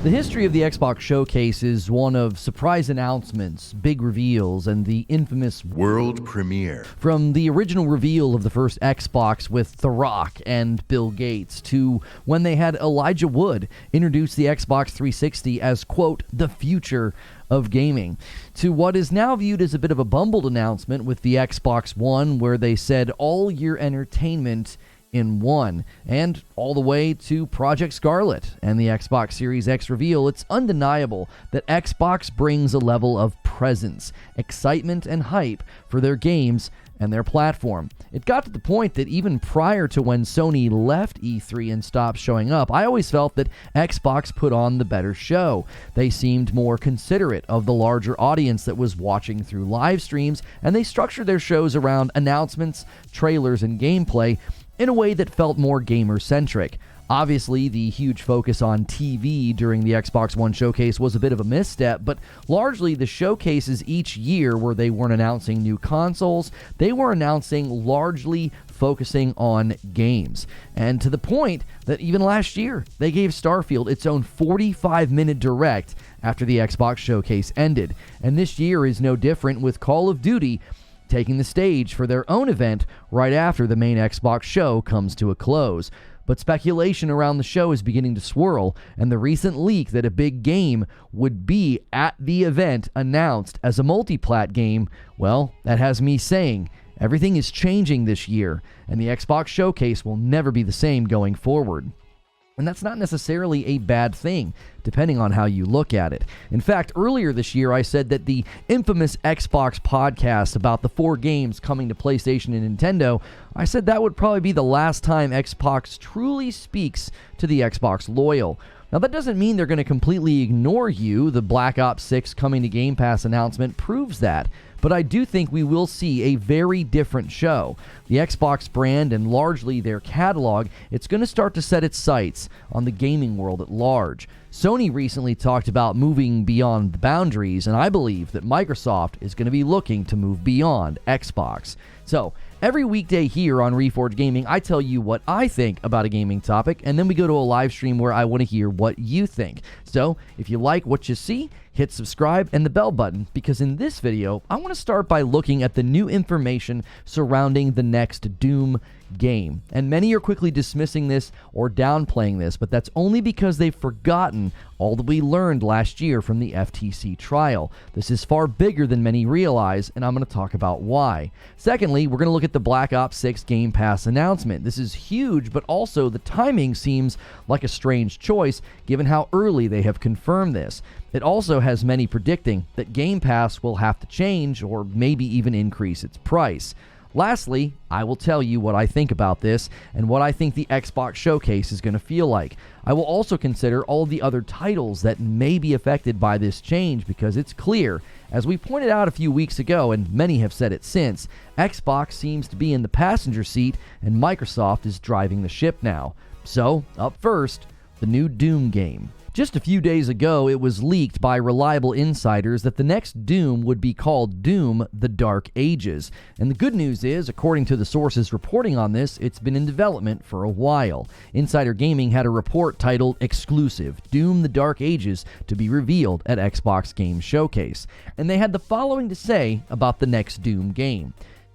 The history of the Xbox Showcase is one of surprise announcements, big reveals, and the infamous world premiere. From the original reveal of the first Xbox with The Rock and Bill Gates, to when they had Elijah Wood introduce the Xbox 360 as, quote, the future of gaming, to what is now viewed as a bit of a bumbled announcement with the Xbox One, where they said all your entertainment in one, and all the way to Project Scarlet and the Xbox Series X reveal. It's undeniable that Xbox brings a level of presence, excitement, and hype for their games and their platform. It got to the point that even prior to when Sony left E3 and stopped showing up, I always felt that Xbox put on the better show. They seemed more considerate of the larger audience that was watching through live streams, and they structured their shows around announcements, trailers, and gameplay in a way that felt more gamer-centric. Obviously, the huge focus on TV during the Xbox One showcase was a bit of a misstep, but largely the showcases each year where they weren't announcing new consoles, they were announcing largely focusing on games. And to the point that even last year, they gave Starfield its own 45-minute direct after the Xbox showcase ended. And this year is no different, with Call of Duty taking the stage for their own event right after the main Xbox show comes to a close. But speculation around the show is beginning to swirl, and the recent leak that a big game would be at the event announced as a multiplat game, well, that has me saying everything is changing this year, and the Xbox showcase will never be the same going forward. And that's not necessarily a bad thing, depending on how you look at it. In fact, earlier this year, I said that the infamous Xbox podcast about the 4 games coming to PlayStation and Nintendo, I said that would probably be the last time Xbox truly speaks to the Xbox loyal. Now, that doesn't mean they're going to completely ignore you. The Black Ops 6 coming to Game Pass announcement proves that. But I do think we will see a very different show. The Xbox brand and largely their catalog, it's going to start to set its sights on the gaming world at large. Sony recently talked about moving beyond the boundaries, and I believe that Microsoft is going to be looking to move beyond Xbox. So, every weekday here on Reforge Gaming, I tell you what I think about a gaming topic, and then we go to a live stream where I want to hear what you think. So, if you like what you see, hit subscribe and the bell button, because in this video, I want to start by looking at the new information surrounding the next Doom game. And many are quickly dismissing this or downplaying this, but that's only because they've forgotten all that we learned last year from the FTC trial. This is far bigger than many realize, and I'm going to talk about why. Secondly, we're going to look at the Black Ops 6 Game Pass announcement. This is huge, but also the timing seems like a strange choice given how early they have confirmed this. It also has many predicting that Game Pass will have to change or maybe even increase its price. Lastly, I will tell you what I think about this and what I think the Xbox Showcase is going to feel like. I will also consider all the other titles that may be affected by this change, because it's clear, as we pointed out a few weeks ago, and many have said it since, Xbox seems to be in the passenger seat and Microsoft is driving the ship now. So, up first, the new Doom game. Just a few days ago, it was leaked by reliable insiders that the next Doom would be called Doom: The Dark Ages. And the good news is, according to the sources reporting on this, it's been in development for a while. Insider Gaming had a report titled Exclusive: Doom: The Dark Ages to be revealed at Xbox Game Showcase. And they had the following to say about the next Doom game.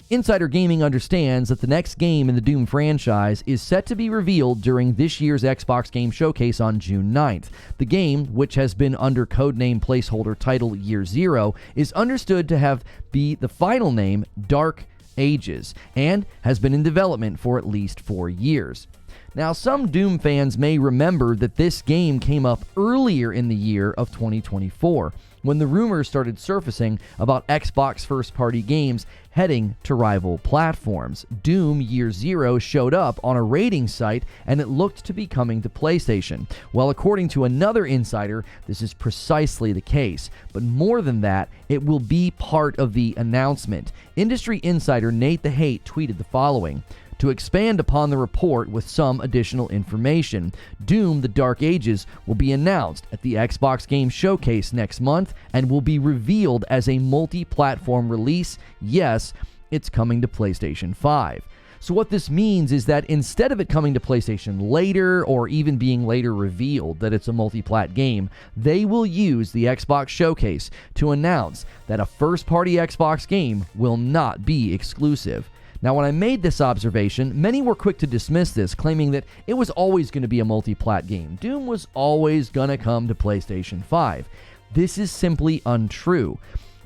Insider Gaming understands that the next game in the Doom franchise is set to be revealed during this year's Xbox Game Showcase on June 9th. The game, which has been under codename placeholder title Year Zero, is understood to be the final name Dark Ages, and has been in development for at least 4 years. Now, some Doom fans may remember that this game came up earlier in the year of 2024, when the rumors started surfacing about Xbox first-party games heading to rival platforms. Doom Year Zero showed up on a rating site, and it looked to be coming to PlayStation. Well, according to another insider, this is precisely the case. But more than that, it will be part of the announcement. Industry insider Nate the Hate tweeted the following: to expand upon the report with some additional information, Doom: The Dark Ages will be announced at the Xbox Game Showcase next month and will be revealed as a multi-platform release. Yes, it's coming to PlayStation 5. So what this means is that instead of it coming to PlayStation later or even being later revealed that it's a multi-plat game, they will use the Xbox Showcase to announce that a first-party Xbox game will not be exclusive. Now, when I made this observation, many were quick to dismiss this, claiming that it was always going to be a multi-plat game. Doom was always going to come to PlayStation 5. This is simply untrue.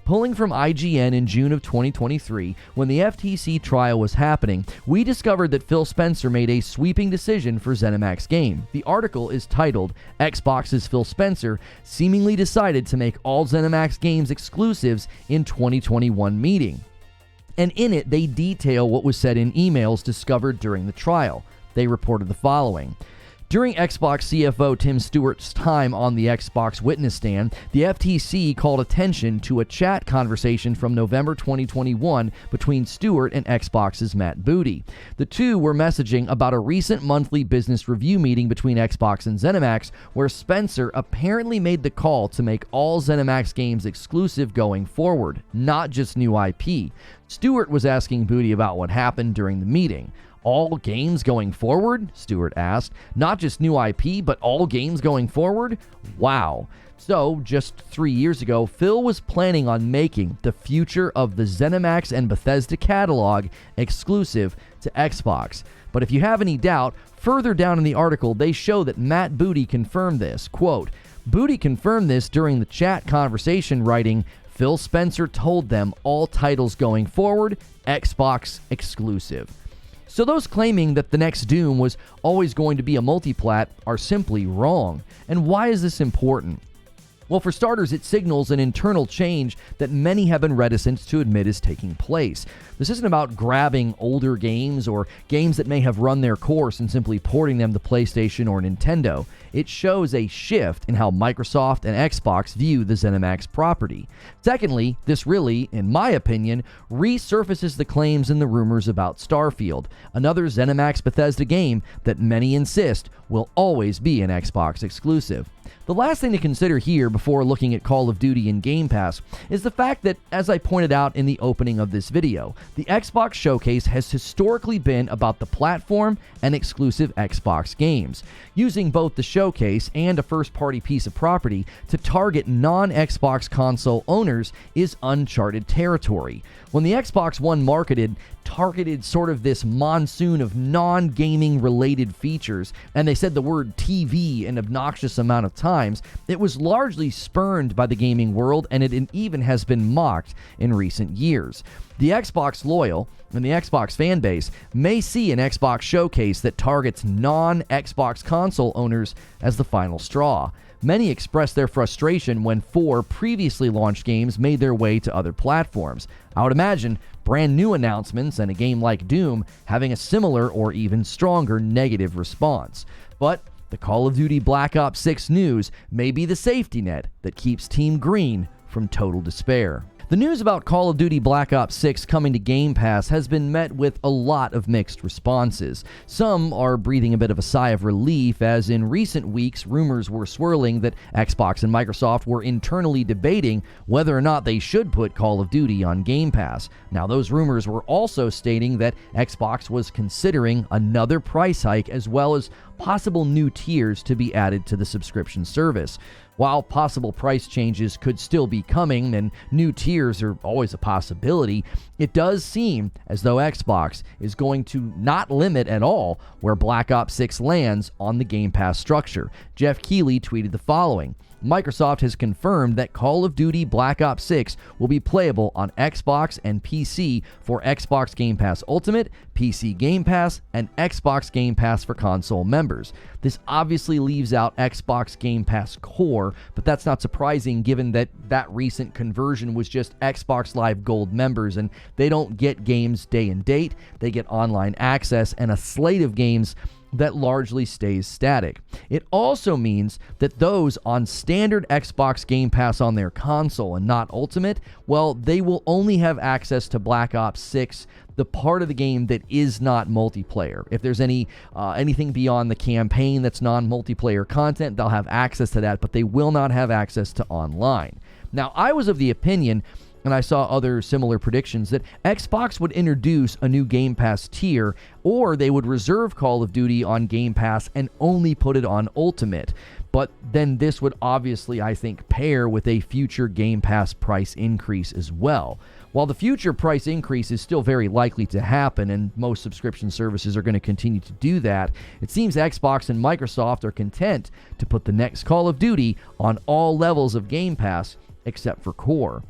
Pulling from IGN in June of 2023, when the FTC trial was happening, we discovered that Phil Spencer made a sweeping decision for ZeniMax Game. The article is titled, "Xbox's Phil Spencer seemingly decided to make all ZeniMax games exclusives in 2021 meeting." And in it, they detail what was said in emails discovered during the trial. They reported the following. During Xbox CFO Tim Stewart's time on the Xbox witness stand, the FTC called attention to a chat conversation from November 2021 between Stewart and Xbox's Matt Booty. The two were messaging about a recent monthly business review meeting between Xbox and ZeniMax, where Spencer apparently made the call to make all ZeniMax games exclusive going forward, not just new IP. Stewart was asking Booty about what happened during the meeting. All games going forward? Stewart asked. Not just new IP, but all games going forward? Wow. So, just 3 years ago, Phil was planning on making the future of the ZeniMax and Bethesda catalog exclusive to Xbox. But if you have any doubt, further down in the article, they show that Matt Booty confirmed this. Quote, Booty confirmed this during the chat conversation, writing, Phil Spencer told them all titles going forward, Xbox exclusive. So those claiming that the next Doom was always going to be a multiplat are simply wrong. And why is this important? Well, for starters, it signals an internal change that many have been reticent to admit is taking place. This isn't about grabbing older games or games that may have run their course and simply porting them to PlayStation or Nintendo. It shows a shift in how Microsoft and Xbox view the ZeniMax property. Secondly, this really, in my opinion, resurfaces the claims and the rumors about Starfield, another ZeniMax Bethesda game that many insist will always be an Xbox exclusive. The last thing to consider here before looking at Call of Duty and Game Pass is the fact that, as I pointed out in the opening of this video, the Xbox Showcase has historically been about the platform and exclusive Xbox games, using both the Showcase and a first-party piece of property to target non-Xbox console owners is uncharted territory. When the Xbox One targeted sort of this monsoon of non-gaming related features, and they said the word TV an obnoxious amount of times, it was largely spurned by the gaming world, and it even has been mocked in recent years. The Xbox loyal and the Xbox fan base may see an Xbox Showcase that targets non-Xbox console owners as the final straw. Many expressed their frustration when 4 previously launched games made their way to other platforms. I would imagine brand new announcements and a game like Doom having a similar or even stronger negative response. But the Call of Duty Black Ops 6 news may be the safety net that keeps Team Green from total despair. The news about Call of Duty Black Ops 6 coming to Game Pass has been met with a lot of mixed responses. Some are breathing a bit of a sigh of relief, as in recent weeks rumors were swirling that Xbox and Microsoft were internally debating whether or not they should put Call of Duty on Game Pass. Now, those rumors were also stating that Xbox was considering another price hike as well as possible new tiers to be added to the subscription service. While possible price changes could still be coming and new tiers are always a possibility, it does seem as though Xbox is going to not limit at all where Black Ops 6 lands on the Game Pass structure. Jeff Keighley tweeted the following: Microsoft has confirmed that Call of Duty Black Ops 6 will be playable on Xbox and PC for Xbox Game Pass Ultimate, PC Game Pass, and Xbox Game Pass for console members. This obviously leaves out Xbox Game Pass Core, but that's not surprising given that that recent conversion was just Xbox Live Gold members, and they don't get games day and date. They get online access and a slate of games that largely stays static. It also means that those on standard Xbox Game Pass on their console and not Ultimate, well, they will only have access to Black Ops 6, the part of the game that is not multiplayer. If there's anything beyond the campaign that's non-multiplayer content, they'll have access to that, but they will not have access to online. Now, I was of the opinion and I saw other similar predictions, that Xbox would introduce a new Game Pass tier, or they would reserve Call of Duty on Game Pass and only put it on Ultimate. But then this would obviously, I think, pair with a future Game Pass price increase as well. While the future price increase is still very likely to happen, and most subscription services are going to continue to do that, it seems Xbox and Microsoft are content to put the next Call of Duty on all levels of Game Pass except for Core.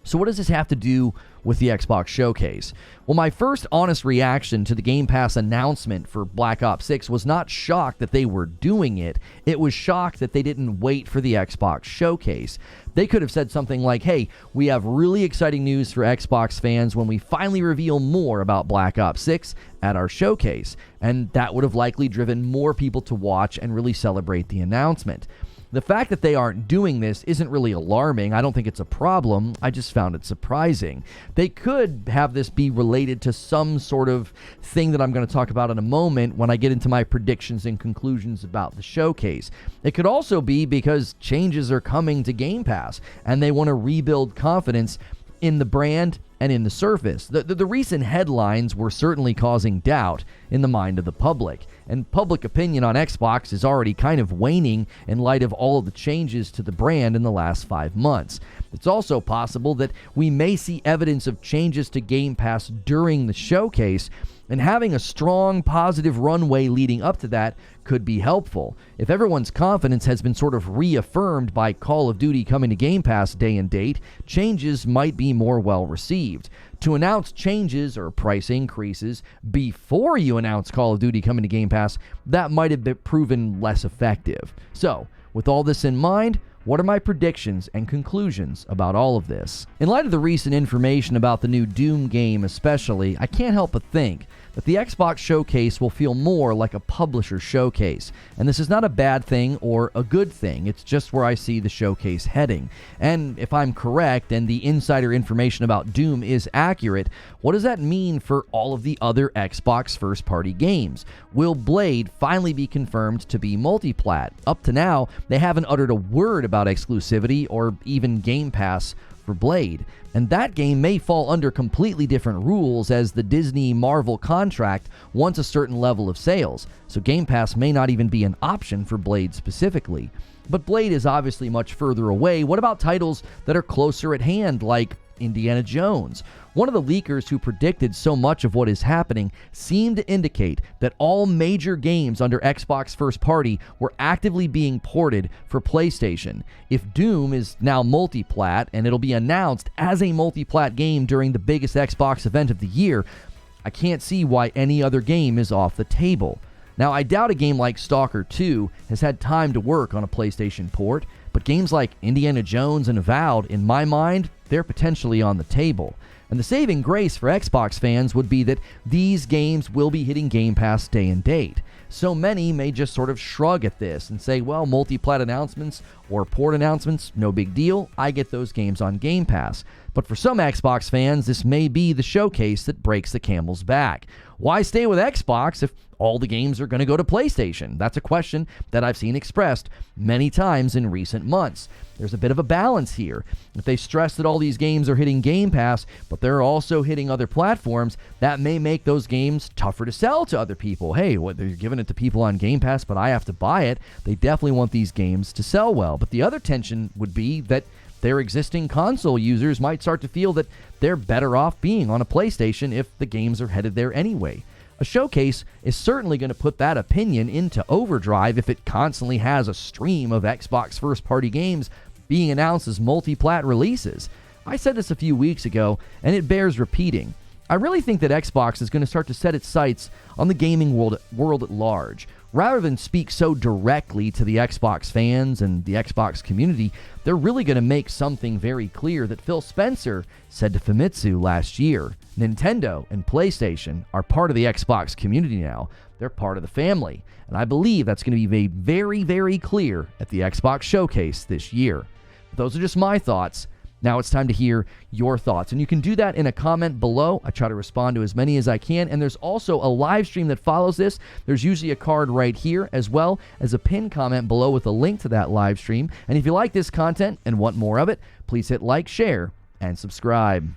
So what does this have to do with the Xbox Showcase? Well, my first honest reaction to the Game Pass announcement for Black Ops 6 was not shocked that they were doing it. It was shocked that they didn't wait for the Xbox Showcase. They could have said something like, hey, we have really exciting news for Xbox fans when we finally reveal more about Black Ops 6 at our showcase. And that would have likely driven more people to watch and really celebrate the announcement. The fact that they aren't doing this isn't really alarming. I don't think it's a problem. I just found it surprising. They could have this be related to some sort of thing that I'm going to talk about in a moment when I get into my predictions and conclusions about the showcase. It could also be because changes are coming to Game Pass and they want to rebuild confidence in the brand and in the service. The recent headlines were certainly causing doubt in the mind of the public, and public opinion on Xbox is already kind of waning in light of all of the changes to the brand in the last 5 months. It's also possible that we may see evidence of changes to Game Pass during the showcase, and having a strong positive runway leading up to that could be helpful. If everyone's confidence has been sort of reaffirmed by Call of Duty coming to Game Pass day and date, changes might be more well received. To announce changes or price increases before you announce Call of Duty coming to Game Pass, that might have been proven less effective. So, with all this in mind, what are my predictions and conclusions about all of this? In light of the recent information about the new Doom game especially, I can't help but think that the Xbox Showcase will feel more like a publisher showcase. And this is not a bad thing or a good thing, it's just where I see the showcase heading. And if I'm correct and the insider information about Doom is accurate, what does that mean for all of the other Xbox first-party games? Will Blade finally be confirmed to be multiplat? Up to now, they haven't uttered a word about exclusivity or even Game Pass for Blade, and that game may fall under completely different rules as the Disney-Marvel contract wants a certain level of sales, so Game Pass may not even be an option for Blade specifically. But Blade is obviously much further away. What about titles that are closer at hand, like Indiana Jones? One of the leakers who predicted so much of what is happening seemed to indicate that all major games under Xbox First Party were actively being ported for PlayStation. If Doom is now multiplat and it'll be announced as a multiplat game during the biggest Xbox event of the year, I can't see why any other game is off the table. Now, I doubt a game like Stalker 2 has had time to work on a PlayStation port, but games like Indiana Jones and Avowed, in my mind, they're potentially on the table. And the saving grace for Xbox fans would be that these games will be hitting Game Pass day and date. So many may just sort of shrug at this and say, well, multiplat announcements or port announcements, no big deal, I get those games on Game Pass. But for some Xbox fans, this may be the showcase that breaks the camel's back. Why stay with Xbox if all the games are going to go to PlayStation? That's a question that I've seen expressed many times in recent months. There's a bit of a balance here. If they stress that all these games are hitting Game Pass, but they're also hitting other platforms, that may make those games tougher to sell to other people. Hey, they're giving it to people on Game Pass, but I have to buy it. They definitely want these games to sell well. But the other tension would be that their existing console users might start to feel that they're better off being on a PlayStation if the games are headed there anyway. A showcase is certainly going to put that opinion into overdrive if it constantly has a stream of Xbox first-party games being announced as multi-plat releases. I said this a few weeks ago, and it bears repeating. I really think that Xbox is going to start to set its sights on the gaming world at large. Rather than speak so directly to the Xbox fans and the Xbox community, they're really going to make something very clear that Phil Spencer said to Famitsu last year. Nintendo and PlayStation are part of the Xbox community now. They're part of the family. And I believe that's going to be made very, very clear at the Xbox Showcase this year. But those are just my thoughts. Now it's time to hear your thoughts, and you can do that in a comment below. I try to respond to as many as I can, and there's also a live stream that follows this. There's usually a card right here, as well as a pinned comment below with a link to that live stream. And if you like this content and want more of it, please hit like, share, and subscribe.